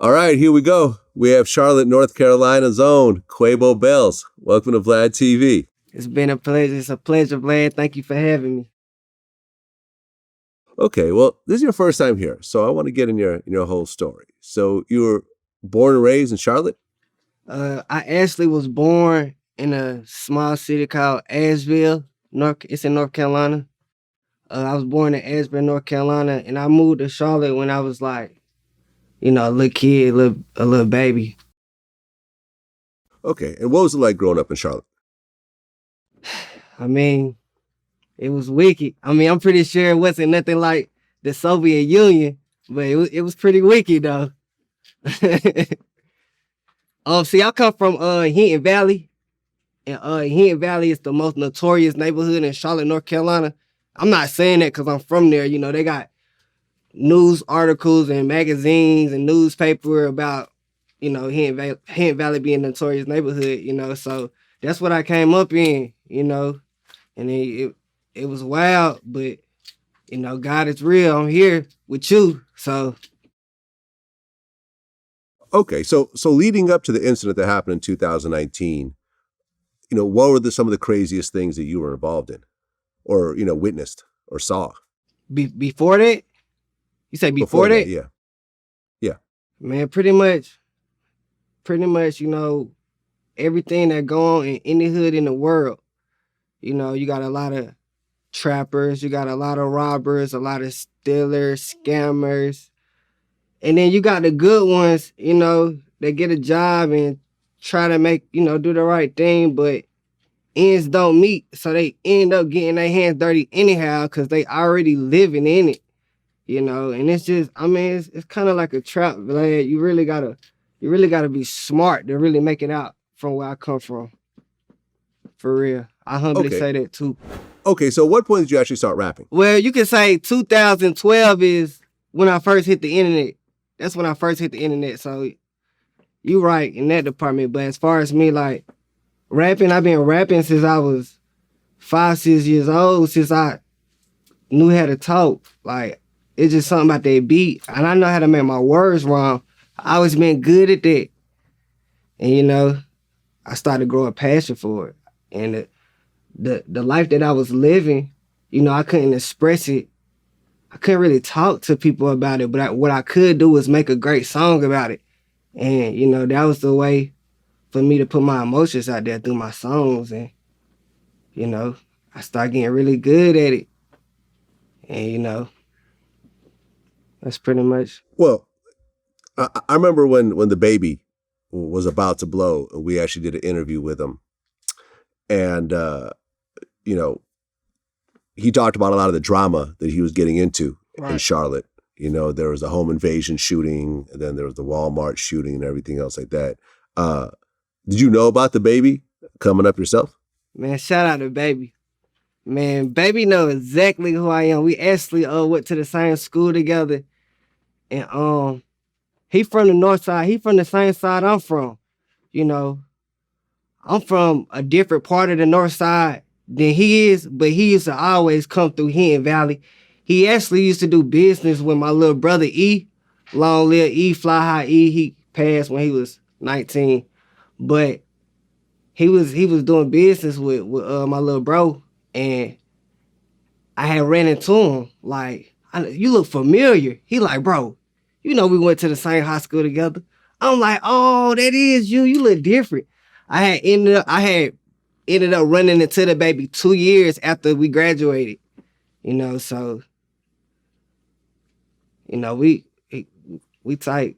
All right, here we go. We have Charlotte, North Carolina's own Quabo Bellz. Welcome to VladTV. It's been a pleasure. It's a pleasure, Vlad. Thank you for having me. Okay, well, this is your first time here, so I want to get in your whole story. So you were born and raised in Charlotte? I actually was born in a small city called Asheville. It's in North Carolina. I was born in Asheville, North Carolina, and I moved to Charlotte when I was like, a little kid, a little baby. Okay, and what was it like growing up in Charlotte? I mean, it was wicked. I mean, I'm pretty sure it wasn't nothing like the Soviet Union, but it was pretty wicked though. See, I come from Hinton Valley, and Hinton Valley is the most notorious neighborhood in Charlotte, North Carolina. I'm not saying that because I'm from there. They got news articles and magazines and newspaper about, Hinton Valley being a notorious neighborhood, so that's what I came up in, and it was wild, but, God is real. I'm here with you, so. Okay, so leading up to the incident that happened in 2019, what were some of the craziest things that you were involved in or, witnessed or saw? Before that? You say before that? Yeah. Yeah. Man, pretty much, everything that go on in any hood in the world. You got a lot of trappers, you got a lot of robbers, a lot of stealers, scammers. And then you got the good ones, that get a job and try to make, do the right thing, but ends don't meet. So they end up getting their hands dirty anyhow because they already living in it, and it's just, it's kind of like a trap, Vlad. You really gotta be smart to really make it out from where I come from. For real. I humbly say that too. Okay, so what point did you actually start rapping? Well, you can say 2012 is when I first hit the internet. That's when I first hit the internet. So you right in that department. But as far as me, like, rapping, I've been rapping since I was 5, 6 years old, since I knew how to talk. Like, it's just something about that beat. And I know how to make my words wrong. I always been good at that. And, I started growing a passion for it. And the life that I was living, I couldn't express it. I couldn't really talk to people about it, but what I could do was make a great song about it. And, that was the way for me to put my emotions out there through my songs. And, I started getting really good at it. And, that's pretty much. Well, I remember when DaBaby was about to blow, we actually did an interview with him. And, he talked about a lot of the drama that he was getting into in Charlotte. There was a home invasion shooting, and then there was the Walmart shooting and everything else like that. Did you know about DaBaby coming up yourself? Man, shout out to Baby. Man, Baby know exactly who I am. We actually went to the same school together. And he from the north side. He from the same side I'm from. I'm from a different part of the north side than he is, but he used to always come through Hinton Valley. He actually used to do business with my little brother E. Long live E, fly high E. He passed when he was 19. But he was doing business with my little bro, and I had ran into him. Like, you look familiar. He like, bro, we went to the same high school together. I'm like, oh, that is you. You look different. I had ended up running into DaBaby 2 years after we graduated, so, we tight.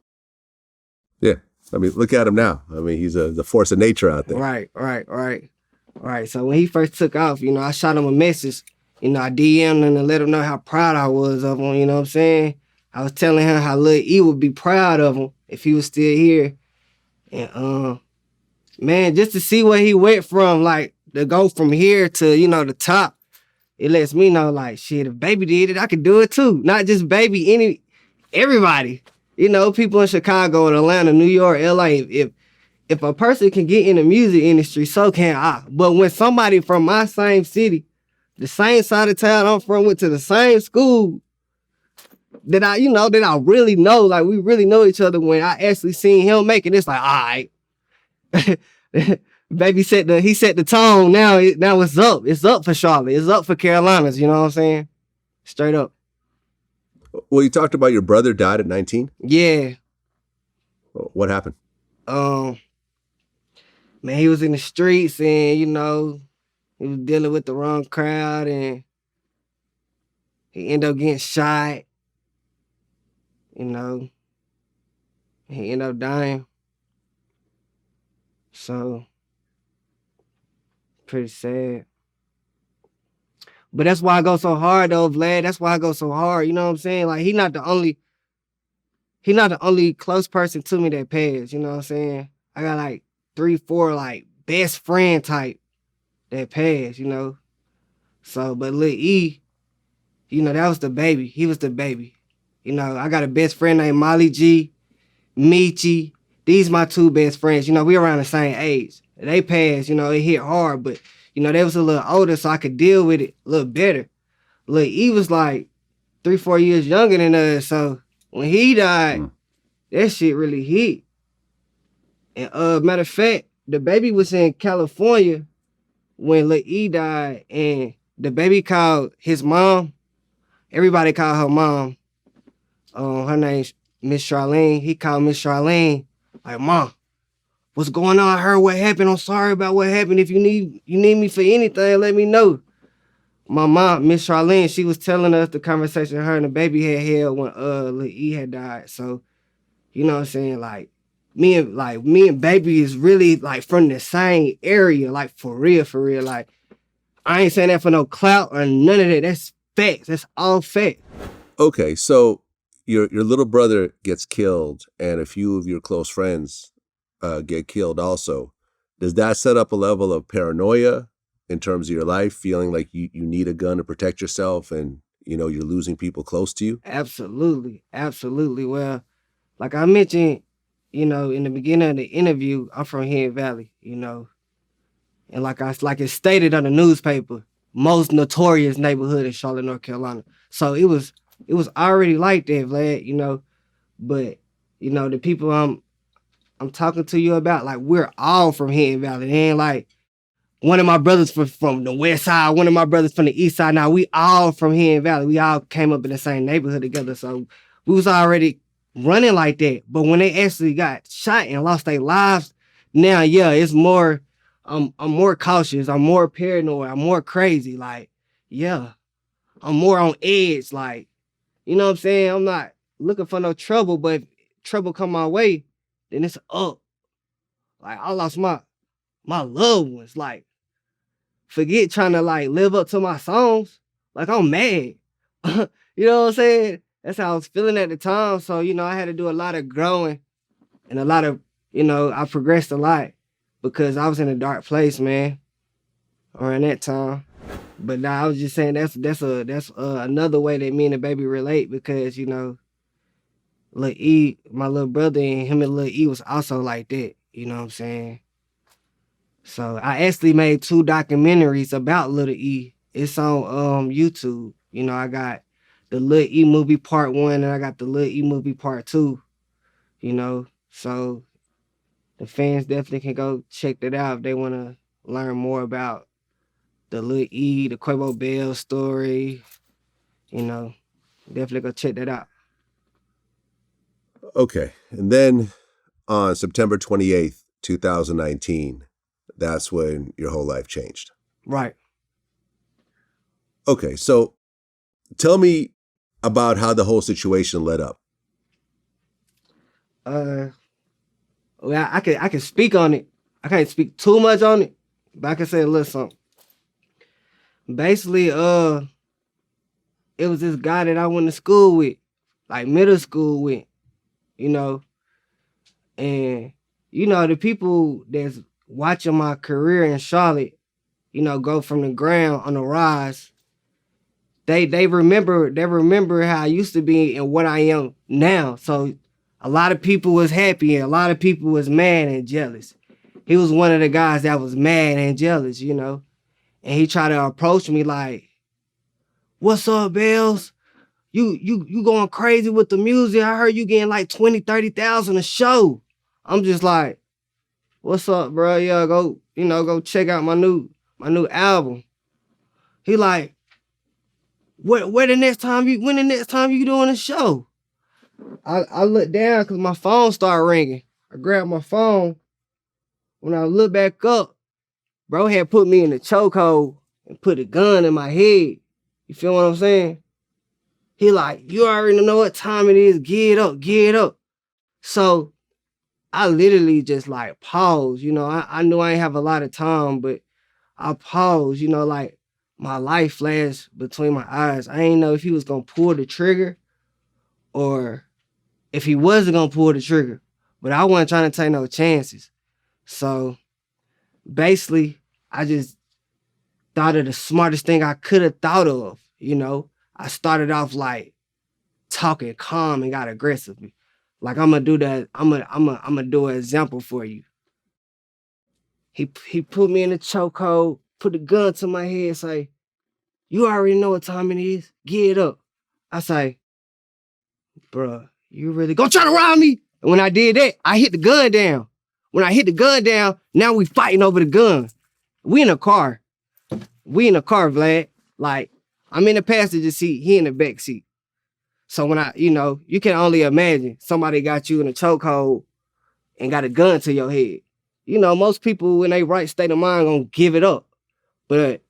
Yeah. Look at him now. He's the force of nature out there. Right. So when he first took off, I shot him a message. I DM'd him and let him know how proud I was of him, you know what I'm saying? I was telling him how Lil E would be proud of him if he was still here. And, man, just to see where he went from, like, to go from here to, the top, it lets me know, like, shit, if Baby did it, I could do it too. Not just Baby, everybody. People in Chicago and Atlanta, New York, LA. If a person can get in the music industry, so can I. But when somebody from my same city, the same side of town I'm from, went to the same school, that I really know, like we really know each other. When I actually seen him make it, it's like, all right. Baby he set the tone. Now it's up. It's up for Charlotte. It's up for Carolinas. You know what I'm saying? Straight up. Well, you talked about your brother died at 19? Yeah. What happened? Man, he was in the streets and, he was dealing with the wrong crowd and he ended up getting shot. He ended up dying. So, pretty sad. But that's why I go so hard though, Vlad. That's why I go so hard. You know what I'm saying? Like, he not the only close person to me that passed. You know what I'm saying? I got like 3, 4 like best friend type that passed, So, but Lil E, that was DaBaby. He was DaBaby. I got a best friend named Molly G, Michi. These my 2 best friends. We around the same age. They passed, it hit hard, but, they was a little older, so I could deal with it a little better. Lil E was like 3, 4 years younger than us, so when he died, that shit really hit. And matter of fact, DaBaby was in California when Lil E died, and DaBaby called his mom. Everybody called her mom. Her name's Miss Charlene. He called Miss Charlene, like, Mom, what's going on? I heard what happened. I'm sorry about what happened. If you need me for anything, let me know. My mom, Miss Charlene, she was telling us the conversation her and DaBaby had held when Lil E had died. So, you know what I'm saying? Like me and Baby is really like from the same area, like for real. Like, I ain't saying that for no clout or none of that. That's facts. That's all facts. Okay, so your little brother gets killed and a few of your close friends get killed also. Does that set up a level of paranoia in terms of your life, feeling like you need a gun to protect yourself and, you're losing people close to you? Absolutely. Well, like I mentioned, in the beginning of the interview, I'm from here in Valley, and like it's stated on the newspaper, most notorious neighborhood in Charlotte, North Carolina. So it was already like that, Vlad, but the people I'm talking to you about, like, we're all from here in Valley. It ain't like one of my brothers from the west side, one of my brothers from the east side. Now we all from here in Valley. We all came up in the same neighborhood together. So we was already running like that. But when they actually got shot and lost their lives, now, yeah, it's more, I'm more cautious. I'm more paranoid. I'm more crazy. Like, yeah, I'm more on edge. Like, you know what I'm saying? I'm not looking for no trouble, but if trouble come my way, then it's up. Like, I lost my loved ones. Like, forget trying to like live up to my songs. Like, I'm mad. You know what I'm saying? That's how I was feeling at the time. So, I had to do a lot of growing and a lot of, I progressed a lot because I was in a dark place, man, around that time. But now I was just saying that's another way that me and DaBaby relate because, Lil E, my little brother, and him and Lil E was also like that. You know what I'm saying? So I actually made 2 documentaries about Lil E. It's on YouTube. I got the Lil E movie part 1 and I got the Lil E movie part 2. So the fans definitely can go check that out if they want to learn more about the Lil E, the Quabo Bellz story. Definitely go check that out. Okay. And then on September 28th, 2019, that's when your whole life changed. Right. Okay. So tell me about how the whole situation led up. Well, I can speak on it. I can't speak too much on it, but I can say a little something. Basically, it was this guy that I went to school with, like middle school with, and the people that's watching my career in Charlotte, go from the ground on the rise. They remember how I used to be and what I am now. So a lot of people was happy and a lot of people was mad and jealous. He was one of the guys that was mad and jealous, and he tried to approach me like, "What's up, Bellz? you going crazy with the music. I heard you getting like 20, 30,000 a show. I'm just like, what's up, bro? Yeah, go check out my new album. He like, when the next time you doing a show? I looked down because my phone started ringing. I grabbed my phone. When I looked back up, bro had put me in the chokehold and put a gun in my head. You feel what I'm saying? He like, you already know what time it is. Get up. So I literally just like paused. You know, I knew I ain't have a lot of time, but I paused, you know, like my life flashed between my eyes. I ain't know if he was gonna pull the trigger or if he wasn't gonna pull the trigger, but I wasn't trying to take no chances. So basically, I just thought of the smartest thing I could have thought of, you know. I started off like talking calm and got aggressive. Like I'm gonna do that. I'm gonna do an example for you. He put me in the chokehold, put the gun to my head, say, you already know what time it is. Get up. I say, bruh, you really gonna try to rob me? And when I did that, I hit the gun down. When I hit the gun down, now we fighting over the gun. We in a car, Vlad. Like, I'm in the passenger seat, he in the back seat. So when you can only imagine somebody got you in a chokehold and got a gun to your head. You know, most people in their right state of mind gonna give it up. But,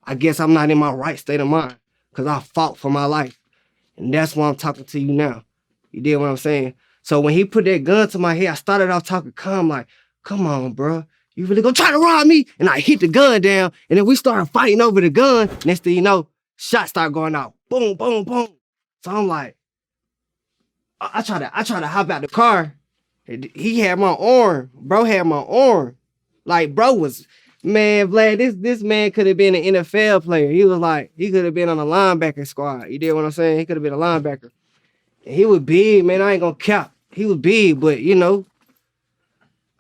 I guess I'm not in my right state of mind because I fought for my life. And that's why I'm talking to you now. You did what I'm saying? So when he put that gun to my head, I started off talking calm, like, come on, bro. You really gonna try to rob me? And I hit the gun down, and then we started fighting over the gun. Next thing you know, shots start going out. Boom, boom, boom. So I'm like, I try to hop out the car. He had my arm. Bro had my arm. Like, bro was, man, Vlad, this man could have been an NFL player. He could have been on a linebacker squad. You did what I'm saying? He could have been a linebacker. And he was big, man. I ain't gonna cap. He was big, but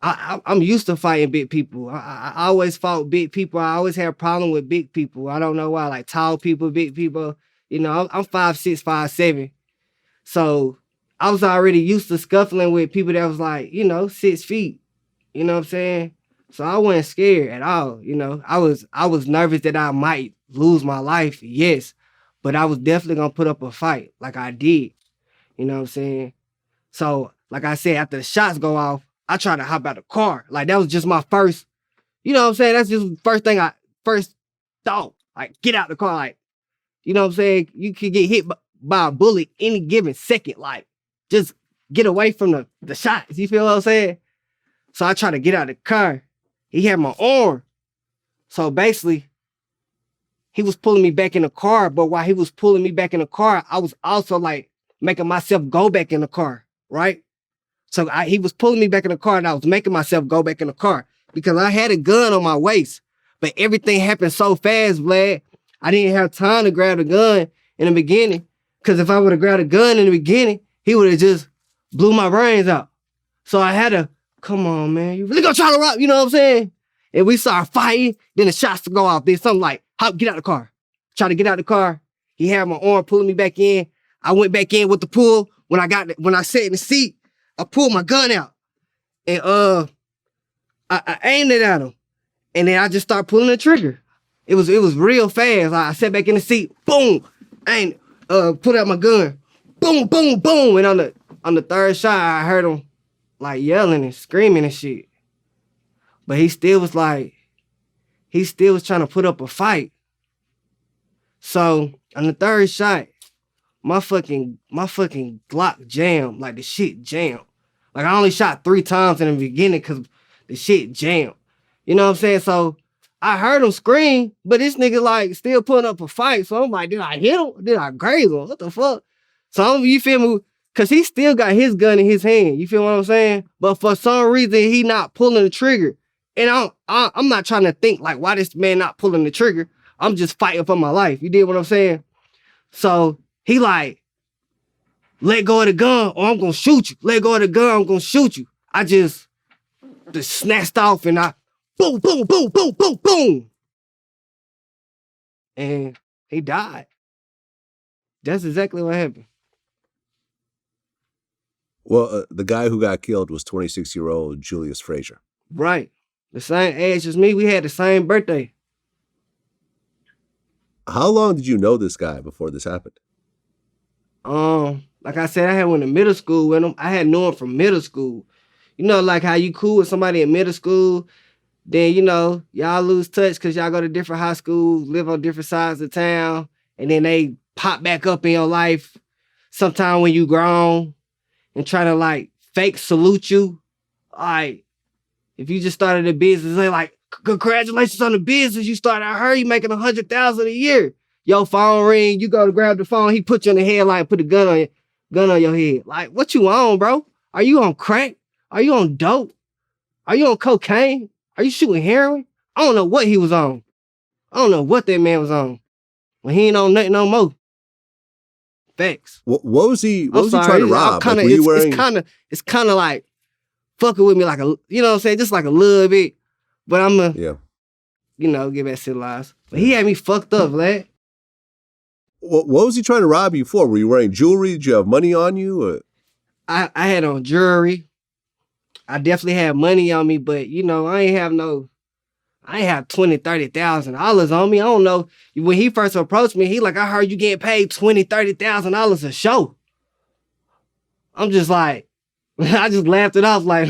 I'm used to fighting big people. I always fought big people. I always had a problem with big people. I don't know why, like tall people, big people. I'm 5'6", 5'7". So I was already used to scuffling with people that was like, 6 feet. You know what I'm saying? So I wasn't scared at all. I was nervous that I might lose my life, yes. But I was definitely gonna put up a fight like I did. You know what I'm saying? So, like I said, after the shots go off, I tried to hop out the car. Like, that was just my first, you know what I'm saying? That's just the first thing I first thought. Like, get out the car. Like, you know what I'm saying? You could get hit by a bullet any given second. Like, just get away from the shots. You feel what I'm saying? So I tried to get out of the car. He had my arm. So basically, he was pulling me back in the car. But while he was pulling me back in the car, I was also like making myself go back in the car, right? So he was pulling me back in the car and I was making myself go back in the car because I had a gun on my waist. But everything happened so fast, Vlad. I didn't have time to grab the gun in the beginning. Because if I would have grabbed a gun in the beginning, he would have just blew my brains out. So I had to, come on, man. You really gonna try to rob, you know what I'm saying? And we started fighting. Then the shots to go off. Then something like, hop, get out the car. Try to get out the car. He had my arm pulling me back in. I went back in with the pull. When I sat in the seat, I pulled my gun out. And I aimed it at him. And then I just started pulling the trigger. It was real fast. I sat back in the seat, boom, and put out my gun. Boom, boom, boom. And on the third shot, I heard him like yelling and screaming and shit. But he still was trying to put up a fight. So on the third shot, my fucking Glock jammed, like the shit jammed. Like I only shot 3 times in the beginning because the shit jammed. You know what I'm saying? So I heard him scream, but this nigga like still putting up a fight. So I'm like, did I hit him? Did I graze him? What the fuck? So you feel me? Cause he still got his gun in his hand. You feel what I'm saying? But for some reason, he not pulling the trigger. And I'm not trying to think like why this man not pulling the trigger. I'm just fighting for my life. You did what I'm saying? So he like, let go of the gun or I'm gonna shoot you. Let go of the gun, I'm gonna shoot you. I just snatched off and I boom, boom, boom, boom, boom, boom. And he died. That's exactly what happened. Well, the guy who got killed was 26-year-old Julius Frazier. Right. The same age as me. We had the same birthday. How long did you know this guy before this happened? Like I said, I had went to middle school with him. I had known him from middle school. You know, like how you cool with somebody in middle school, then, you know, y'all lose touch because y'all go to different high schools, live on different sides of town, and then they pop back up in your life sometime when you grown and try to, like, fake salute you. Like, if you just started a business, they like, congratulations on the business you started. I heard you making $100,000 a year. Your phone ring, you go to grab the phone, he put you in the headlight, put a gun on your head. Like, what you on, bro? Are you on crack? Are you on dope? Are you on cocaine? Are you shooting heroin? I don't know what he was on. I don't know what that man was on. But he ain't on nothing no more. Facts. What was he trying to rob? Kinda, like, it's kind of like fucking with me like a, you know what I'm saying? Just like a little bit. But I'm a, you know, get back to the lies. But he had me fucked up, Vlad. What was he trying to rob you for? Were you wearing jewelry? Did you have money on you? Or? I had on jewelry. I definitely had money on me, but you know, I ain't have $20,000, $30,000 on me. I don't know. When he first approached me, he like, I heard you getting paid $20,000, $30,000 a show. I'm just like, I just laughed it off like,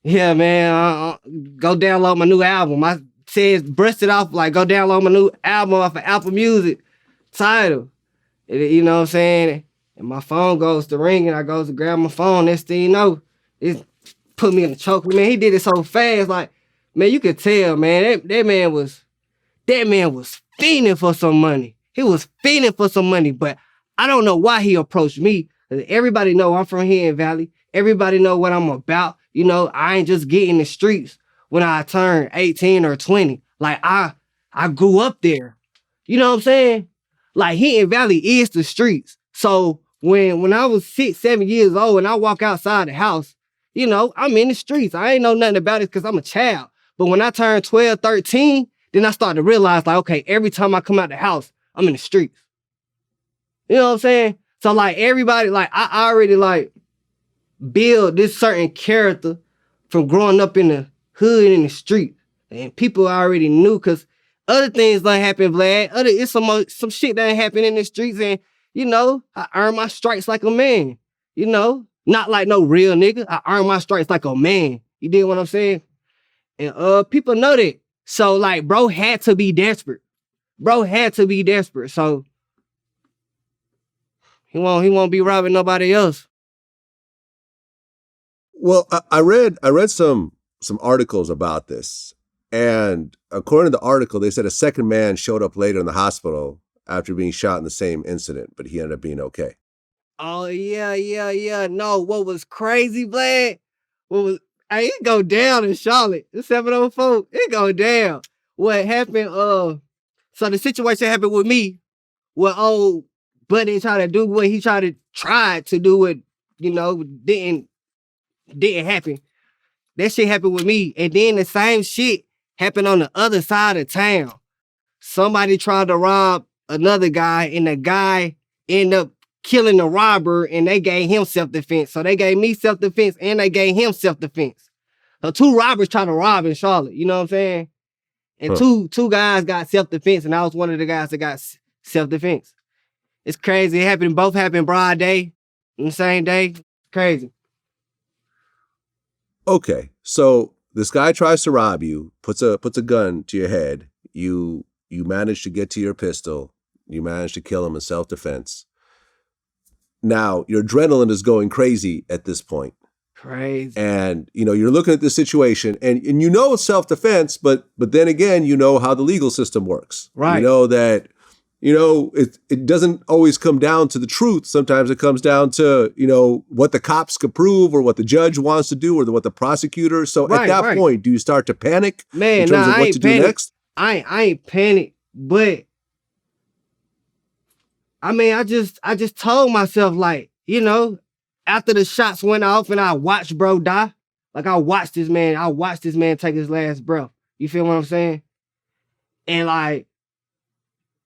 yeah, man, go download my new album. I said, brushed it off like, go download my new album off of Apple Music title. You know what I'm saying? And my phone goes to ring and I goes to grab my phone. Next thing you know, it put me in the choke. Man, he did it so fast. Like, man, you could tell, man, that man was fiending for some money. He was fiending for some money, but I don't know why he approached me. Everybody know I'm from here in Valley. Everybody know what I'm about. You know, I ain't just get in the streets when I turned 18 or 20. Like, I grew up there. You know what I'm saying? Like, Hinton Valley is the streets. So when I was 6, 7 years old and I walk outside the house, you know, I'm in the streets. I ain't know nothing about it because I'm a child. But when I turned 12, 13, then I started to realize, like, okay, every time I come out the house, I'm in the streets. You know what I'm saying? So, like, everybody, like, I already, like, build this certain character from growing up in the hood and in the street. And people already knew because other things done happen, Vlad. It's some shit that ain't happen in the streets. And, you know, I earn my stripes like a man. You know? Not like no real nigga. I earn my stripes like a man. You dig what I'm saying? And people know that. So, like, bro had to be desperate. Bro had to be desperate. So he won't be robbing nobody else. Well, I read some articles about this. And according to the article, they said a second man showed up later in the hospital after being shot in the same incident, but he ended up being okay. Oh, yeah. No, what was crazy, Vlad? Hey, it go down in Charlotte. It's 704. It go down. What happened, so the situation happened with me, where old buddy tried to do what he tried to do what, you know, didn't happen. That shit happened with me. And then the same shit happened on the other side of town. Somebody tried to rob another guy, and the guy ended up killing the robber, and they gave him self-defense. So they gave me self-defense, and they gave him self-defense. So 2 robbers tried to rob in Charlotte, you know what I'm saying? And two guys got self-defense, and I was one of the guys that got self-defense. It's crazy. Both happened broad day, in the same day. Crazy. Okay, so this guy tries to rob you, puts a gun to your head. You manage to get to your pistol. You manage to kill him in self-defense. Now, your adrenaline is going crazy at this point. Crazy. And, you know, you're looking at this situation and you know it's self-defense, but then again, you know how the legal system works. Right. You know that, you know, it doesn't always come down to the truth. Sometimes it comes down to, you know, what the cops can prove or what the judge wants to do or what the prosecutor. So at that point, do you start to panic in terms of what to do next? I ain't panicked, but I mean, I just told myself, like, you know, after the shots went off and I watched bro die, like I watched this man take his last breath. You feel what I'm saying? And like,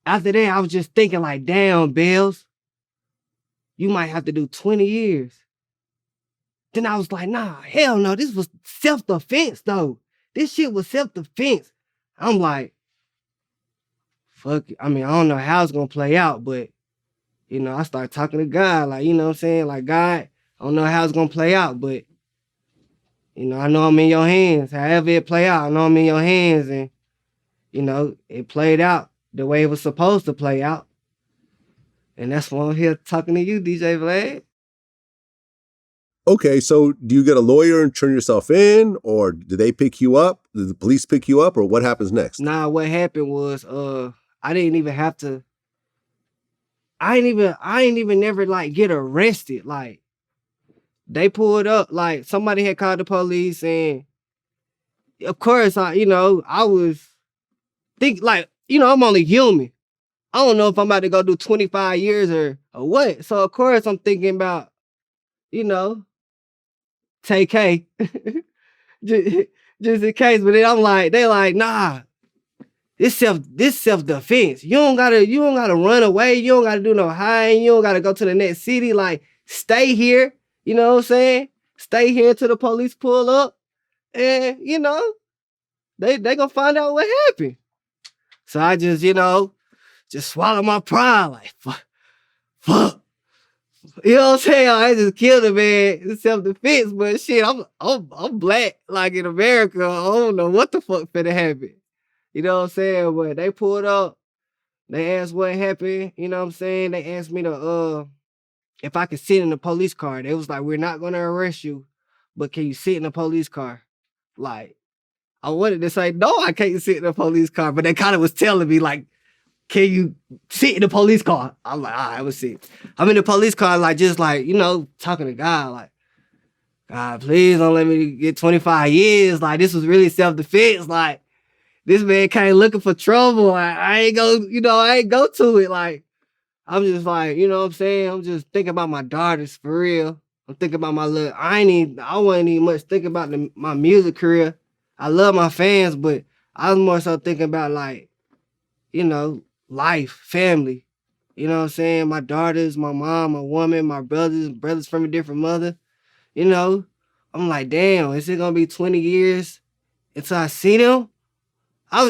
after that, I was just thinking like, damn, Bellz, you might have to do 20 years. Then I was like, nah, hell no, this was self-defense though. This shit was self-defense. I'm like, fuck it. I mean, I don't know how it's gonna play out, but you know, I started talking to God, like, you know what I'm saying? Like, God, I don't know how it's gonna play out, but you know, I know I'm in your hands. However it play out, I know I'm in your hands. And, you know, it played out the way it was supposed to play out. And that's why I'm here talking to you, DJ Vlad. Okay, so do you get a lawyer and turn yourself in, or do they pick you up? Did the police pick you up, or what happens next? Nah, what happened was I didn't even have to. I ain't even never like get arrested. Like they pulled up, like somebody had called the police, and of course I was think like, I'm only human. I don't know if I'm about to go do 25 years or what. So of course I'm thinking about, take K. just in case. But then I'm like, they like, nah, this self-defense. You don't gotta run away. You don't gotta do no hiding. You don't gotta go to the next city. Like, stay here. You know what I'm saying? Stay here until the police pull up. And, they gonna find out what happened. So I just, just swallow my pride. Like, fuck. You know what I'm saying? I just killed a man. It's self-defense, but shit, I'm black, like in America. I don't know what the fuck finna happen. You know what I'm saying? But they pulled up. They asked what happened. You know what I'm saying? They asked me to if I could sit in the police car. They was like, we're not gonna arrest you, but can you sit in the police car? Like, I wanted to say, no, I can't sit in the police car, but they kind of was telling me like, can you sit in the police car? I'm like, all right, let's see. I'm in the police car, like, just like, talking to God, like, God, please don't let me get 25 years. Like, this was really self-defense. Like, this man came looking for trouble. I ain't go to it. Like, I'm just like, you know what I'm saying? I'm just thinking about my daughters, for real. I'm thinking about my little, I wasn't even much thinking about my music career. I love my fans, but I was more so thinking about, like, life, family. You know what I'm saying? My daughters, my mom, my woman, my brothers from a different mother. I'm like, damn, is it gonna be 20 years until I see them? I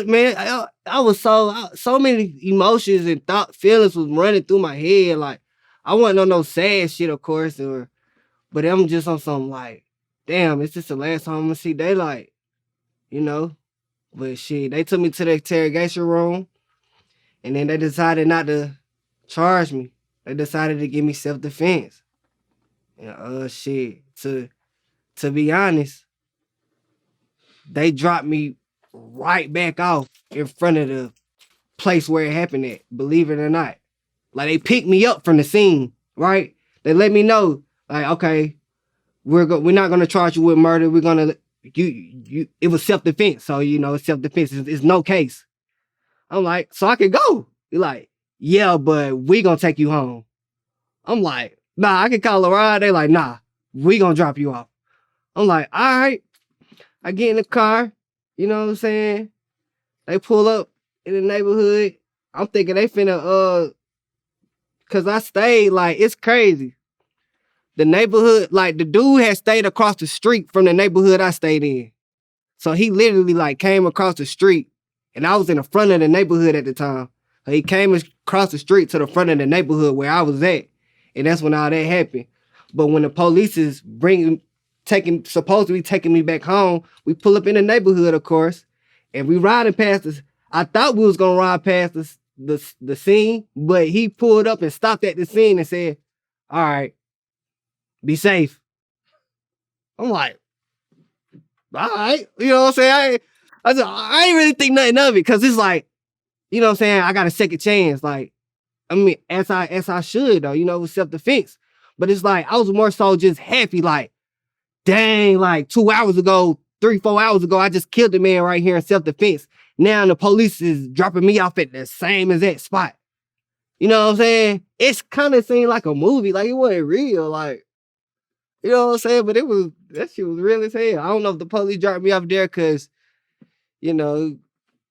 was so many emotions and feelings was running through my head. Like, I wasn't on no sad shit, of course, but I'm just on something like, damn, is this the last time I'm gonna see daylight? But shit, they took me to the interrogation room. And then they decided not to charge me. They decided to give me self-defense. And shit, to be honest, they dropped me right back off in front of the place where it happened at, believe it or not. Like, they picked me up from the scene, right? They let me know, like, okay, we're not gonna charge you with murder. We're gonna it was self-defense. So, it's self-defense. It's no case. I'm like, so I could go. You're like, yeah, but we gonna take you home. I'm like, nah, I can call a ride. They like, nah, we gonna drop you off. I'm like, all right. I get in the car, you know what I'm saying? They pull up in the neighborhood. I'm thinking they finna, cause I stayed, like, it's crazy. The neighborhood, like, the dude had stayed across the street from the neighborhood I stayed in. So he literally, like, came across the street. And I was in the front of the neighborhood at the time. So he came across the street to the front of the neighborhood where I was at. And that's when all that happened. But when the police is supposed to be taking me back home, we pull up in the neighborhood, of course. And we riding past this. I thought we was going to ride past the scene. But he pulled up and stopped at the scene and said, all right, be safe. I'm like, all right. You know what I'm saying? I ain't really think nothing of it, because it's like, you know what I'm saying, I got a second chance. Like, I mean, as I should, though, with self-defense. But it's like, I was more so just happy, like, dang, like 2 hours ago, 3-4 hours ago, I just killed a man right here in self-defense. Now the police is dropping me off at the same exact spot. You know what I'm saying? It's kind of seemed like a movie, like it wasn't real, like, you know what I'm saying? But that shit was real as hell. I don't know if the police dropped me off there because,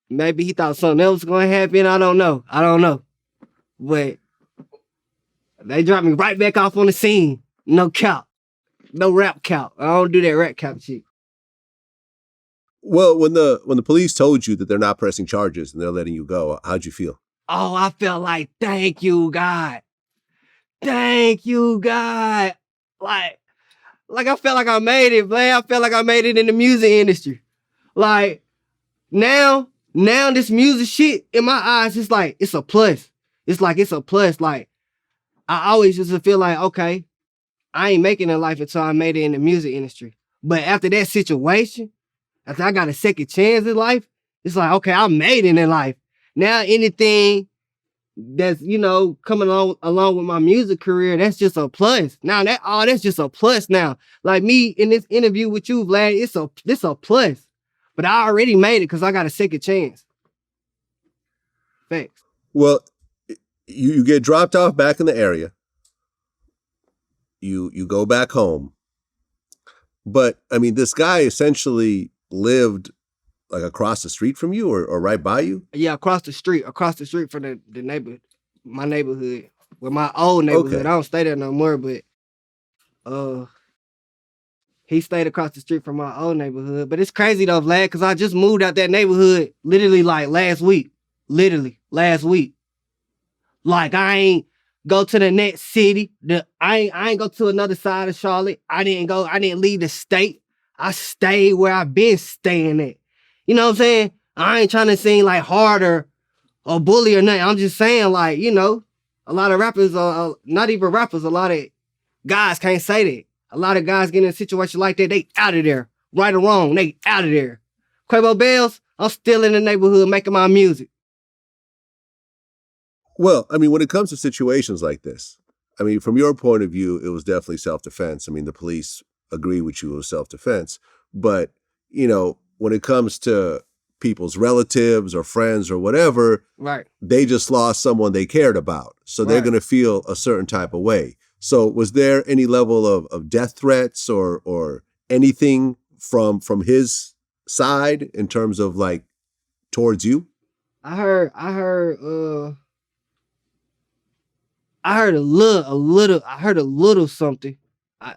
Maybe he thought something else was gonna happen. I don't know. But they dropped me right back off on the scene. No cap. No rap cap. I don't do that rap cap shit. Well, when the police told you that they're not pressing charges and they're letting you go, how'd you feel? Oh, I felt like, thank you, God. Thank you, God. Like I felt like I made it, man. I felt like I made it in the music industry. Like, now this music shit, in my eyes, it's like, it's a plus. It's like, it's a plus. Like, I always used to feel like, okay, I ain't making it in life until I made it in the music industry. But after that situation, after I got a second chance in life, it's like, okay, I made it in life. Now anything that's, coming along with my music career, that's just a plus. Now that's just a plus now. Like me in this interview with you, Vlad, it's a plus. But I already made it because I got a second chance. Thanks. Well, you get dropped off back in the area. You go back home. But I mean, this guy essentially lived like across the street from you or right by you? Yeah, across the street from the neighborhood, my neighborhood. Well, my old neighborhood. Okay. I don't stay there no more, but he stayed across the street from my old neighborhood. But it's crazy though, Vlad, because I just moved out that neighborhood literally like last week. Literally, last week. Like I ain't go to the next city. I ain't go to another side of Charlotte. I didn't leave the state. I stayed where I've been staying at. You know what I'm saying? I ain't trying to seem like harder or bully or nothing. I'm just saying like, a lot of rappers, not even rappers, a lot of guys can't say that. A lot of guys get in a situation like that, they out of there. Right or wrong, they out of there. Quabo Bellz, I'm still in the neighborhood making my music. Well, I mean, when it comes to situations like this, I mean, from your point of view, it was definitely self-defense. I mean, the police agree with you, it was self-defense. But, when it comes to people's relatives or friends or whatever, right, they just lost someone they cared about. So they're going to feel a certain type of way. So was there any level of death threats or anything from his side in terms of like towards you? I heard a little something. I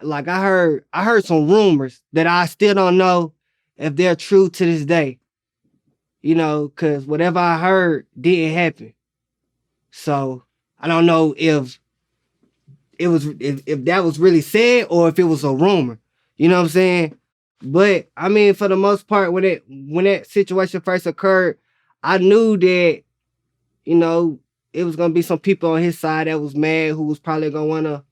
heard some rumors that I still don't know if they're true to this day. Cause whatever I heard didn't happen. So I don't know if that was really said or if it was a rumor. You know what I'm saying? But I mean, for the most part, when that situation first occurred, I knew that, it was gonna be some people on his side that was mad who was probably gonna wanna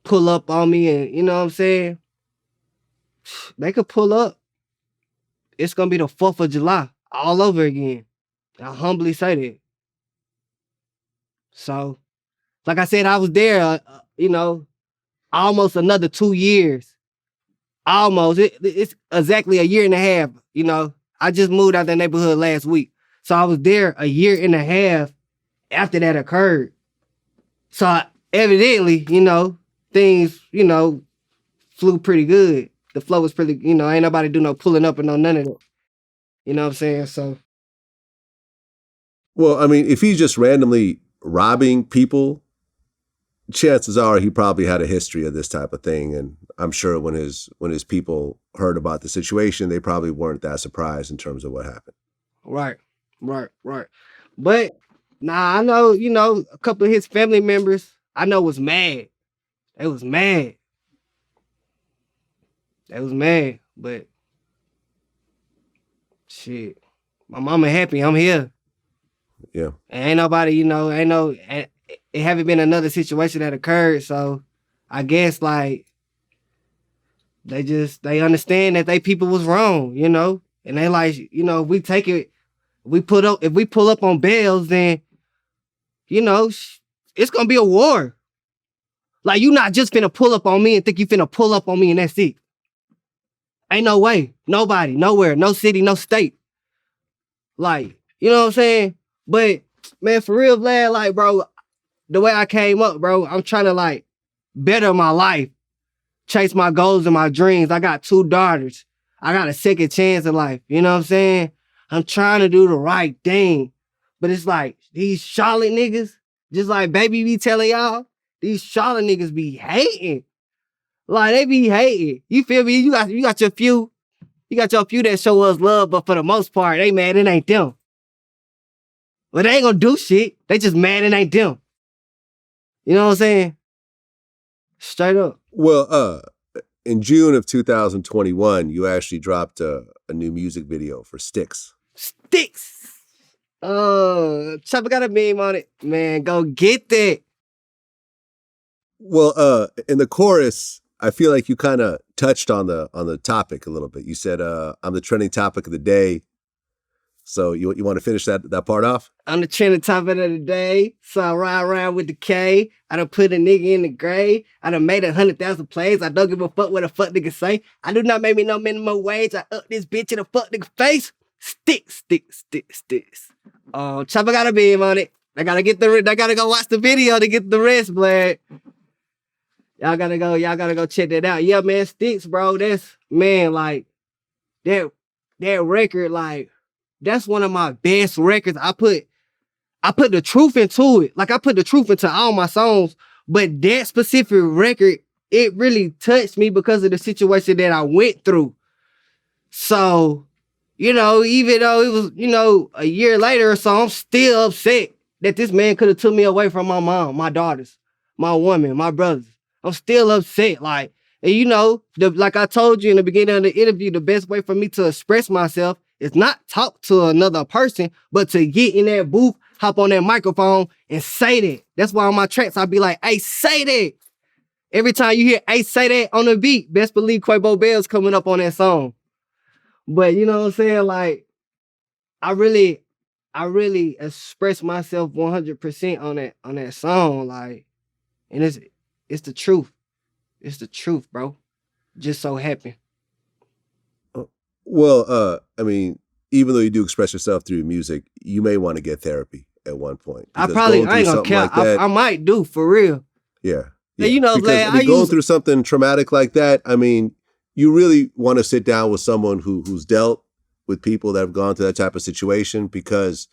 pull up on me, and you know what I'm saying? They could pull up. It's gonna be the 4th of July all over again. I humbly say that. So, like I said, I was there, almost another 2 years. Almost. It's exactly a year and a half. I just moved out that neighborhood last week. So I was there a year and a half after that occurred. So evidently, things, flew pretty good. The flow was pretty, ain't nobody do no pulling up or no none of that. You know what I'm saying? So. Well, I mean, if he's just randomly robbing people, chances are he probably had a history of this type of thing. And I'm sure when his people heard about the situation, they probably weren't that surprised in terms of what happened. Right. But I know, a couple of his family members, I know was mad. They was mad. But shit, my mama happy I'm here. Yeah. And ain't nobody, it haven't been another situation that occurred. So I guess like they understand that they people was wrong, and they like, if we take it, if we pull up on Bellz, then, it's gonna be a war. Like you not just finna pull up on me and think you finna pull up on me and that's it. Ain't no way. Nobody, nowhere, no city, no state. Like, you know what I'm saying? But man, for real, Vlad, like, bro, the way I came up, bro, I'm trying to like better my life, chase my goals and my dreams. I got 2 daughters. I got a second chance in life. You know what I'm saying? I'm trying to do the right thing. But it's like, these Charlotte niggas, just like Baby be telling y'all, these Charlotte niggas be hating. Like, they be hating. You feel me? You got your few. You got your few that show us love, but for the most part, they mad it ain't them. But they ain't gonna do shit. They just mad it ain't them. You know what I'm saying? Straight up. Well, in June of 2021, you actually dropped a new music video for Sticks. Sticks. Chopper got a meme on it. Man, go get that. Well, in the chorus, I feel like you kind of touched on the topic a little bit. You said, I'm the trending topic of the day. So you want to finish that part off? I'm the trending topic of the day. So I ride around with the K. I done put a nigga in the grave. I done made 100,000 plays. I don't give a fuck what a fuck nigga say. I do not make me no minimum wage. I up this bitch in a fuck nigga face. Sticks. Chopper got a beam on it. I gotta go watch the video to get the rest, Vlad. Y'all gotta go check that out. Yeah, man, Sticks, bro. That's, man, like, that record, like, that's one of my best records. I put the truth into it. Like, I put the truth into all my songs, but that specific record, it really touched me because of the situation that I went through. So, you know, even though it was, you know, a year later or so, I'm still upset that this man could have took me away from my mom, my daughters, my woman, my brothers. I'm still upset. Like, and you know, like I told you in the beginning of the interview, the best way for me to express myself is not talk to another person, but to get in that booth, hop on that microphone, and say that. That's why on my tracks, I'll be like, hey, say that. Every time you hear, hey, say that on the beat, best believe Quabo Bellz coming up on that song. But you know what I'm saying? Like, I really express myself 100% on that song. Like, and it's the truth. It's the truth, bro. Just so happy. Well, I mean, even though you do express yourself through music, you may want to get therapy at one point. I ain't gonna care. Like that, I might do, for real. Yeah. And you know, because, Vlad, going through something traumatic like that, I mean, you really want to sit down with someone who's dealt with people that have gone through that type of situation, because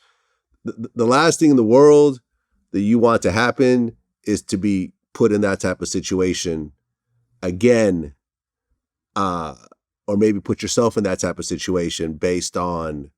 the last thing in the world that you want to happen is to be put in that type of situation again, or maybe put yourself in that type of situation based on,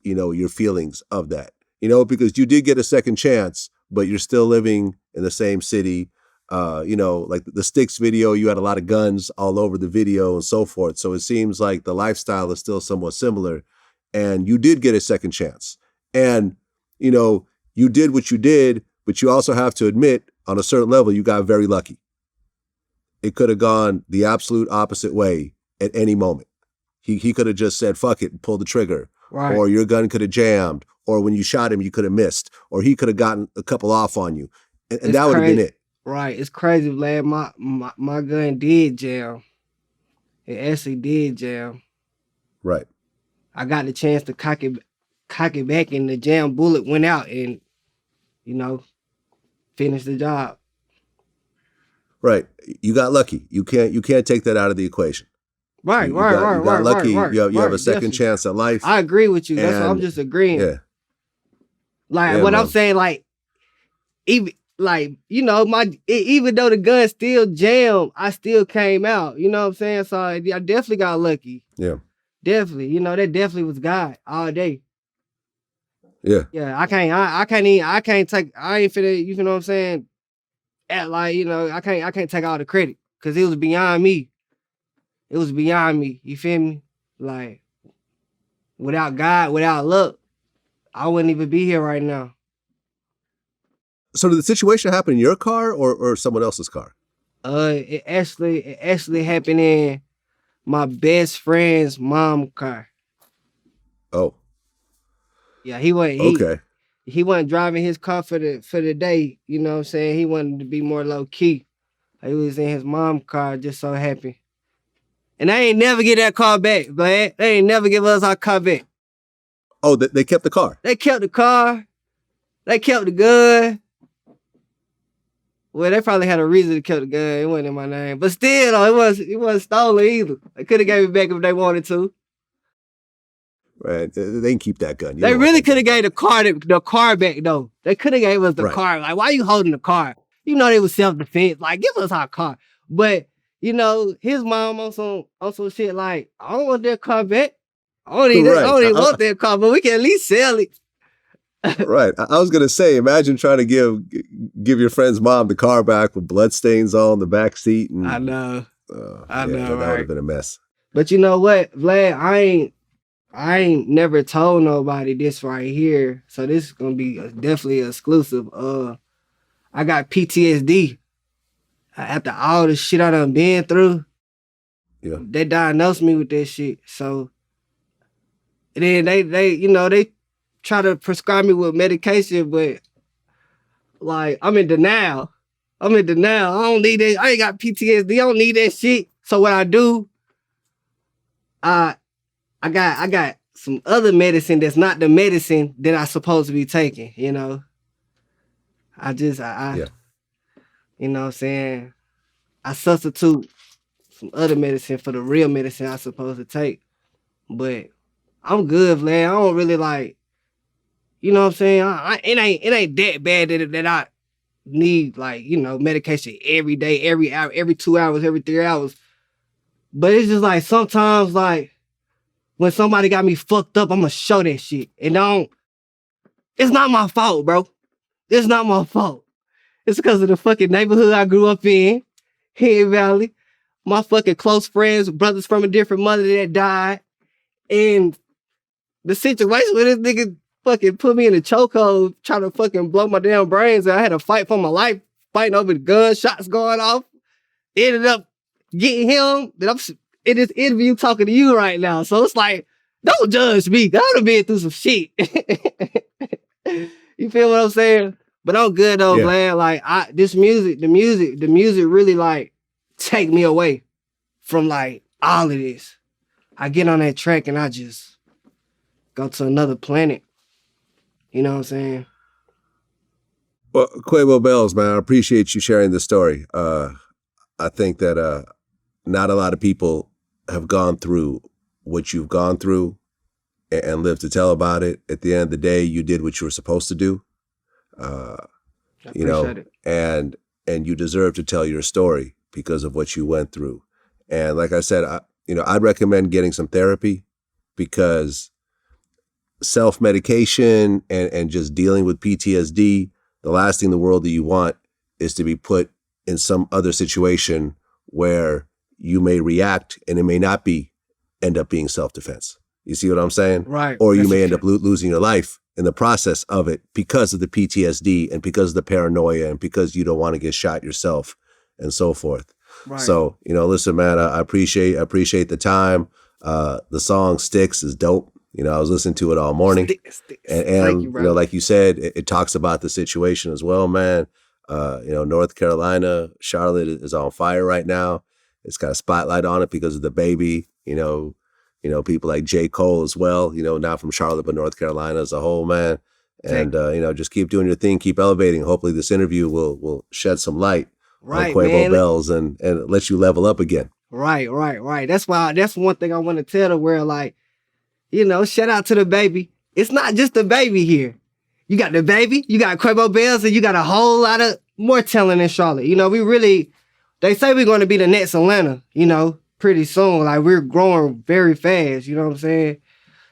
you know, your feelings of that, you know, because you did get a second chance, but you're still living in the same city. You know, like the Sticks video, you had a lot of guns all over the video and so forth. So it seems like the lifestyle is still somewhat similar, and you did get a second chance. And, you know, you did what you did, but you also have to admit on a certain level, you got very lucky. It could have gone the absolute opposite way at any moment. He could have just said, fuck it, and pulled the trigger. Right. Or your gun could have jammed. Or when you shot him, you could have missed. Or he could have gotten a couple off on you. And that would have been it. Right. It's crazy, Vlad. My gun did jam. It actually did jam. Right. I got the chance to cock it back, and the jam bullet went out and, you know, finished the job. Right. You got lucky. You can't take that out of the equation. Right. You got lucky. You have a second chance at life. I agree with you. That's what I'm just agreeing. Yeah. Like, yeah, what I'm saying, like, even, like, you know, even though the gun still jammed, I still came out. You know what I'm saying? So I definitely got lucky. Yeah. Definitely. You know, that definitely was God all day. Yeah. Yeah. I ain't finna, you know what I'm saying? Act like, you know, I can't take all the credit, because it was beyond me. It was beyond me. You feel me? Like, without God, without luck, I wouldn't even be here right now. So did the situation happen in your car or someone else's car? It actually happened in my best friend's mom car. Oh. Yeah, he wasn't driving his car for the day, you know what I'm saying? He wanted to be more low key. He was in his mom's car, just so happy. And they ain't never get that car back, Vlad. They ain't never give us our car back. Oh, they kept the car? They kept the car. They kept the gun. Well, they probably had a reason to keep the gun. It wasn't in my name. But still, though, it wasn't stolen either. They could have gave it back if they wanted to. Right. They can keep that gun. You They don't want really that could have gun. gave the car back though. They could have gave us the Right. car. Like, why you holding the car? You know they was self-defense. Like, give us our car. But you know, his mom on some shit like, I don't want that car back. I don't even want that car, but we can at least sell it. Right. I was gonna say, imagine trying to give your friend's mom the car back with bloodstains all in the back seat. And, I know. I know, that would have been a mess. But you know what, Vlad, I ain't never told nobody this right here. So this is gonna be definitely exclusive. I got PTSD. After all the shit I done been through, Yeah. they diagnosed me with that shit. So then they try to prescribe me with medication, but like I'm in denial. I don't need that. I ain't got PTSD. I don't need that shit. So what I do, I got some other medicine that's not the medicine that I supposed to be taking, you know. Yeah. You know what I'm saying? I substitute some other medicine for the real medicine I supposed to take. But I'm good, man. I don't really like, you know what I'm saying? It ain't that bad that I need, like, you know, medication every day, every hour, every 2 hours, every 3 hours. But it's just like sometimes, like, when somebody got me fucked up, I'ma show that shit. And it's not my fault, bro. It's not my fault. It's because of the fucking neighborhood I grew up in, here in Valley. My fucking close friends, brothers from a different mother that died. And the situation where this nigga fucking put me in a chokehold, trying to fucking blow my damn brains out. I had to fight for my life, fighting over the gunshots going off. Ended up getting him. Then I'm in this interview talking to you right now. So it's like, don't judge me. I done been through some shit. You feel what I'm saying? But I'm good though, Vlad. Like the music really like take me away from like all of this. I get on that track and I just go to another planet. You know what I'm saying? Well, Quabo Bellz, man, I appreciate you sharing this story. I think that not a lot of people have gone through what you've gone through and lived to tell about it. At the end of the day, you did what you were supposed to do. You know, and you deserve to tell your story because of what you went through. And like I said, I'd recommend getting some therapy because self-medication and just dealing with PTSD, the last thing in the world that you want is to be put in some other situation where you may react and it may not end up being self-defense. You see what I'm saying? Right. Or you may end up losing your life in the process of it because of the PTSD and because of the paranoia and because you don't want to get shot yourself and so forth. Right. So, listen, man, I appreciate the time. The song Sticks is dope. I was listening to it all morning. Sticks. And Thank you, like you said, it talks about the situation as well, man. North Carolina, Charlotte is on fire right now. It's got a spotlight on it because of DaBaby, people like J. Cole as well, not from Charlotte, but North Carolina as a whole, man. And, just keep doing your thing, keep elevating. Hopefully this interview will shed some light on Quabo Bellz and let you level up again. Right. That's one thing I want to tell the world, like, shout out to DaBaby. It's not just DaBaby here. You got DaBaby, you got Quabo Bellz, and you got a whole lot of more talent in Charlotte. They say we're going to be the next Atlanta, pretty soon. Like, we're growing very fast, you know what I'm saying?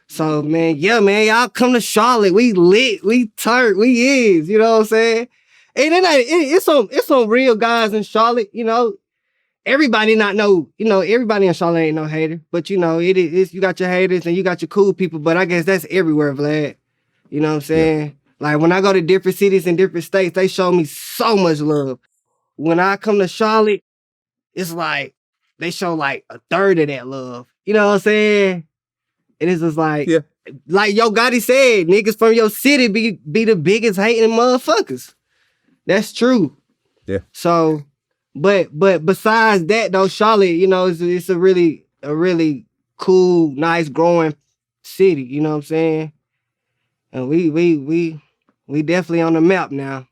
So, man, y'all come to Charlotte. We lit, we turned, we is, you know what I'm saying? And it's some real guys in Charlotte, Everybody everybody in Charlotte ain't no hater. But, it is, you got your haters and you got your cool people, but I guess that's everywhere, Vlad. You know what I'm saying? Yeah. Like, when I go to different cities and different states, they show me so much love. When I come to Charlotte, it's like, they show like a third of that love. You know what I'm saying? And it's just like, like Yo Gotti said, niggas from your city be the biggest hating motherfuckers. That's true. Yeah. So, but besides that though, Charlotte, it's a really cool, nice, growing city. You know what I'm saying? And we definitely on the map now.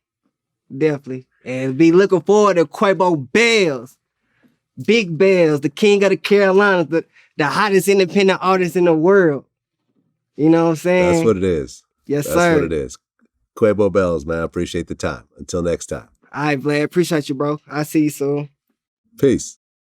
Definitely. And be looking forward to Quabo Bellz. Big Bellz, the king of the Carolinas, the hottest independent artist in the world. You know what I'm saying? That's what it is. Yes, That's sir. what it is. Quabo Bellz, man. I appreciate the time. Until next time. All right, Vlad. Appreciate you, bro. I'll see you soon. Peace.